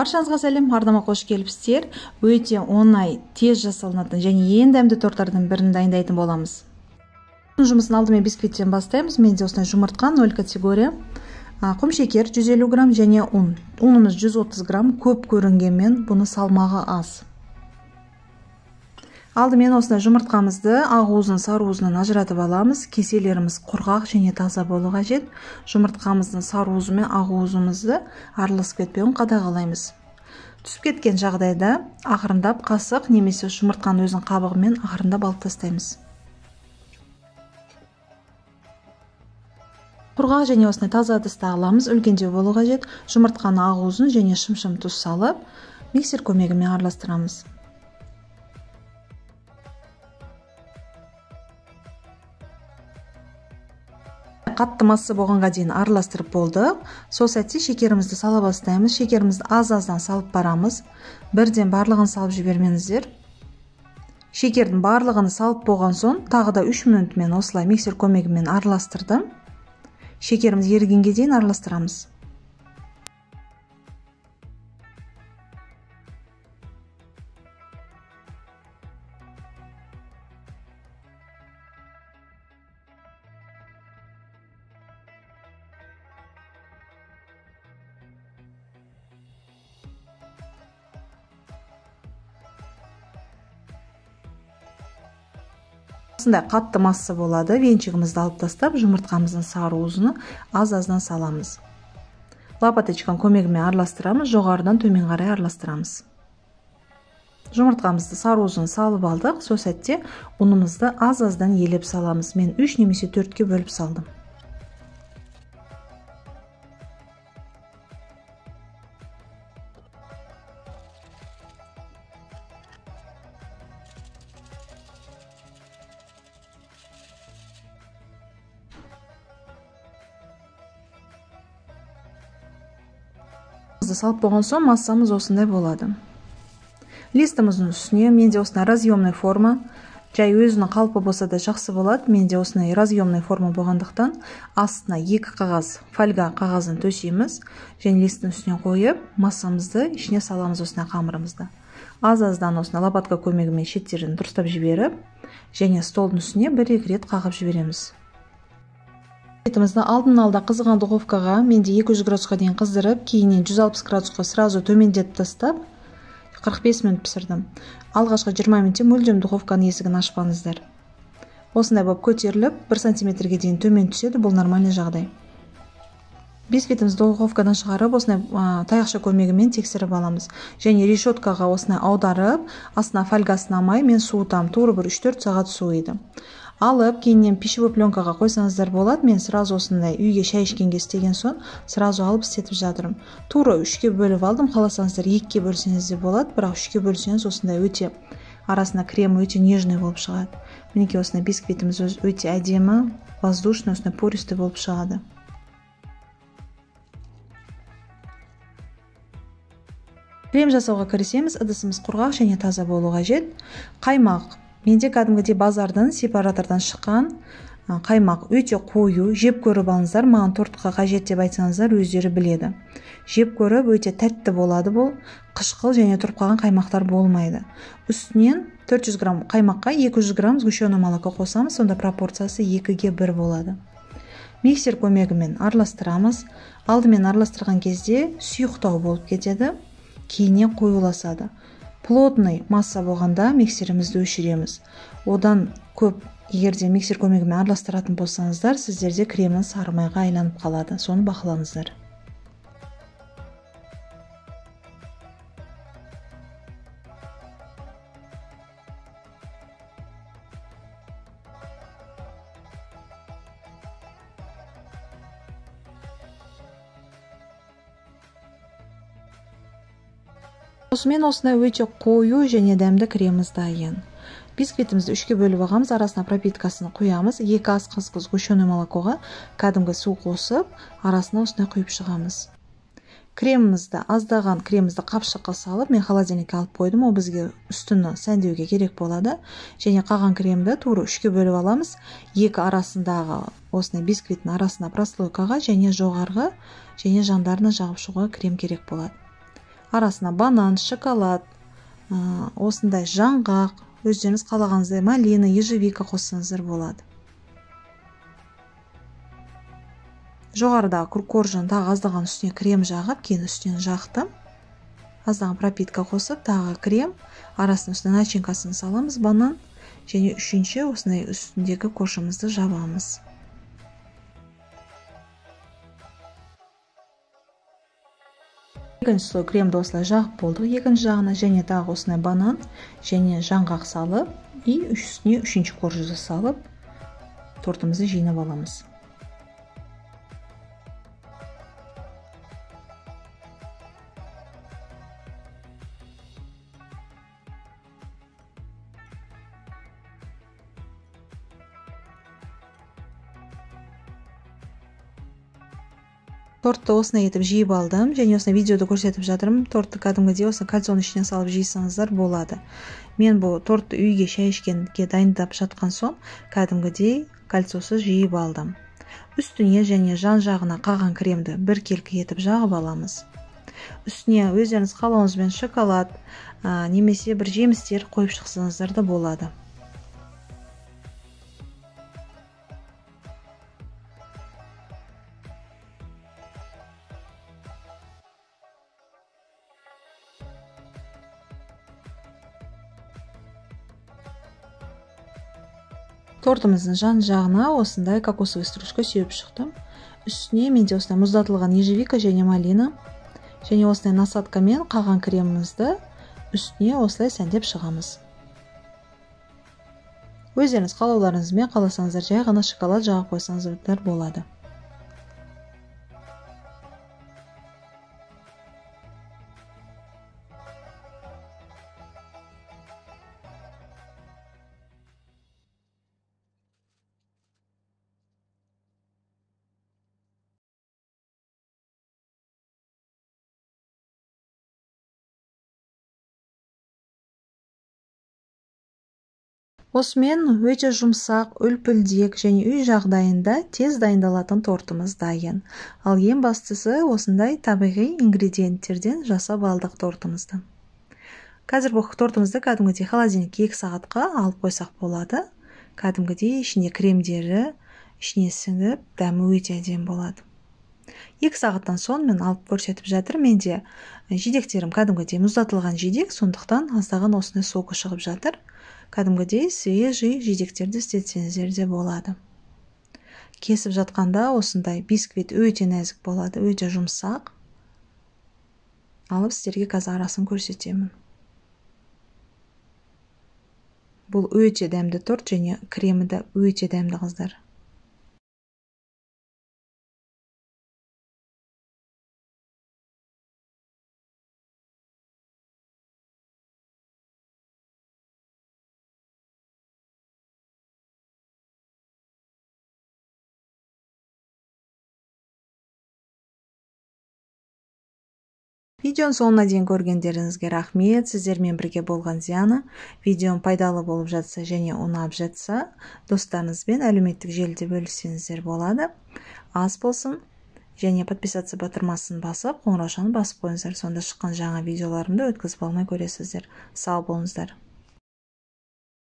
Баршаңызға сәлем, ардама қош келіпсіздер. Өте оңай, тез жасалынатын және ең дәмді торттардың бірін дайындайтын боламыз. Жұмысын алдымен бисквиттен бастаймыз. Менде осындай жұмыртқа 0 категория, құм шекер 150 грамм және ұн. Ұнымыз 130 грамм, көп көрінгенмен бұны салмағы аз. Алдымен осындай жұмыртқамызды ақ уызын сары уызынан ажыратып аламыз. Кеселеріміз құрғақ және таза болу қажет. Жұмыртқамыздың сары уызы мен ақ уызымызды араласып кетпеуін қадағалаймыз. Түсіп кеткен жағдайда ақырындап қасық немесе жұмыртқаның өзінің қабығымен ақырындап алып тастаймыз. Құрғақ және осындай таза ыдысты аламыз. Үлкендеу болу қажет. Жұмыртқаны ақ уызын және шым-шым тұз салып, миксер көмегімен араластырамыз. Қатты масса болғанға дейін араластырып болдық. Сол сәтте шекерімізді сала бастаймыз. Шекерімізді аз-аздан салып барамыз. Бірден барлығын салып жібермеңіздер. Шекердің барлығын салып болған соң, тағы да 3 минутмен осылай миксер көмегімен араластырдым. Шекеріміз ерігенге дейін араластырамыз. Осындай қатты масса болады. Венчигімізді алып тастап, жұмыртқамыздың сары уызын аз-аздан саламыз. Лопаточканың көмегімен араластырамыз, жоғарыдан төмен қарай араластырамыз. Жұмыртқамызды сары уызын салып алдық. Сол сәтте ұнымызды аз-аздан елеп саламыз. Мен 3 немесе 4-ке бөліп салдым. Салып болған соң массамыз осындай болады. Листіміздің үстіне менде осындай разъемный форма, жай өзінің қалпы болса да жақсы болады. Менде осындай разъемный форма болғандықтан астына 2 қағаз, фольга қағазын төсейміз және листтің үстіне қойып, массамызды ішіне саламыз осындай қамырымызды. Аз-аздан осындай лопатка көмегімен шеттерін дұрыстап жіберіп, және столдың үстіне 1-2 рет қағып жібереміз. Етімізді алдын алда қызған духовкаға менде 200 градусқа дейін қыздырып, кейіннен 160 градусқа сразу төмендетіп тастап, 45 минут пісірдім. Алғашқы 20 минутте мүлдем духовканың есігін ашпаңыздар. Осындай болып көтеріліп, 1 сантиметрге дейін төмен түседі, бұл нормальный жағдай. Бисквитімізді духовкадан шығарып, осындай таяқша көмегімен тексеріп аламыз. Және решеткаға осындай аударып, астына фольгасын алмай, мен суытам, тура 3-4 сағат суыйды. Алып, кейіннен пищевой пленкаға қойсаңыздар болады. Мен сразу осындай үйге шай ішкенге істеген соң, сразу алып істетіп жатырмын. Тура 3-ке бөліп алдым, қаласаңыздар 2-ке бөлсеңіз де болады, бірақ 3-ке бөлсеңіз осындай өте арасында крем өте нежный болып шығады. Мінекей осындай бисквитіміз өте әдемі, воздушный, осындай пористый болып шығады. Крем жасауға кірісеміз. Ыдысымыз құрғақ және таза болу қажет. Қаймақ. Менде кәдімгідей базардан, сепаратордан шыққан қаймақ өте қою, жеп көріп алыңыздар. Маған тортқа қажет деп айтсаңыздар, өздері біледі. Жеп көріп өте тәтті болады бұл. Қышқыл және тұрып қалған қаймақтар болмайды. Үстінен 400 грамм қаймаққа 200 грамм сгущенное молоко қосамыз, сонда пропорциясы 2-ге 1 болады. Миксер көмегімен араластырамыз. Алдымен араластырған кезде сұйықтау болып кетеді, кейіннен қоюласады. Плотный масса болғанда миксерімізді өшіреміз. Одан көп егерде миксер көмегімен араластыратын болсаңыздар, сіздерде кремнің сарымайға айланып қалады. Соны бақылаңыздар. Осымен осындай өте қою және дәмді креміміз дайын. Бисквитімізді 3-ке бөліп алғанбыз, арасына пропиткасын құямыз. 2 ас қасық сгущенное молокоға кәдімгі су қосып, арасына осындай құйып шығамыз. Кремімізді, аздаған кремімізді қапшыққа салып, мен холодильникке алып қойдым, ол бізге үстіні сәндеуге керек болады. Және қалған кремді тура 3-ке бөліп аламыз. 2 арасындағы осындай бисквиттің арасына прослойкаға және жоғарғы және жандарына жағып шығуға крем керек болады. арасына банан, шоколад, осындай жаңғақ, өздеріңіз қалағаныңыздай малина, ежевика қоссаңыздар болады. Жоғарыдағы коржын тағы аздаған үстіне крем жағып, кейін үстінен жақтым. Аздаған пропитка қосып, тағы крем, арасына үстіне начинкасын саламыз, банан, және үшінші осындай үстіндегі коржымызды жабамыз. Екінші слой кремді осылай жағып болдық екінші жағына, және тағы осындай банан және жаңғақ салып, үстіне үшінші коржды салып, тортымызды жинап аламыз. Тортты осындай етіп жиып алдым, және осындай видеода көрсетіп жатырмын. Тортты кәдімгідей осы кальцоның ішіне салып жейсаңыздар болады. Мен бұл тортты үйге шай ішкенге дайындап жатқан соң, кәдімгідей кальцосыз жиып алдым. Үстіне және жан жағына қалған кремді біркелкі етіп жағып аламыз. Үстіне өздеріңіз қалауыңызбен шоколад, немесе бір жемістер қойып шықсаңыздар да болады. Тортымыздың жан жағына осындай кокосовый стружка сүйіп шықтым. Үстіне менде осындай мұздатылған ежевика және малина, және осындай насадкамен қалған кремімізді үстіне осылай сәндеп шығамыз. Өздеріңіз қалауларыңызбен қаласаңыздар жай ғана шоколад жағып қойсаңыздар болады. Осымен өте жұмсақ, үлпілдек және үй жағдайында тез дайындалатын тортымыз дайын. Ал ең бастысы осындай табиғи ингредиенттерден жасап алдық тортымызды. Қазір бұл тортымызды кәдімгідей холодильникке 2 сағатқа алып қойсақ болады. Кәдімгідей ішінде кремдері ішіне сіңіп, дәмі өте әдемі болады. 2 сағаттан соң мен алып көрсетіп жатыр. Менде жидектерім кәдімгідей мұздатылған жидек, сондықтан аздаған осындай соғы шығып жатыр. Кәдімгідей свежий жидектерді істетсеңіздер де болады. Кесіп жатқанда осындай бисквит өте нәзік болады, өте жұмсақ. Алып сіздерге қазір арасын көрсетемін. Бұл өте дәмді торт және кремі де өте дәмді қыздар. Видеоның соңына дейін көргендеріңізге рахмет. Сіздермен бірге болған Диана. Видеом пайдалы болып жатса және ұнап жатса, достарыңызбен әлеуметтік желіде бөліссеңіздер болады. Аз болсын. Және подписаться батырмасын басып, қоңыраушаны басып қойыңыздар. Сонда шыққан жаңа видеоларымды өткізіп алмай көресіздер. Сау болыңыздар.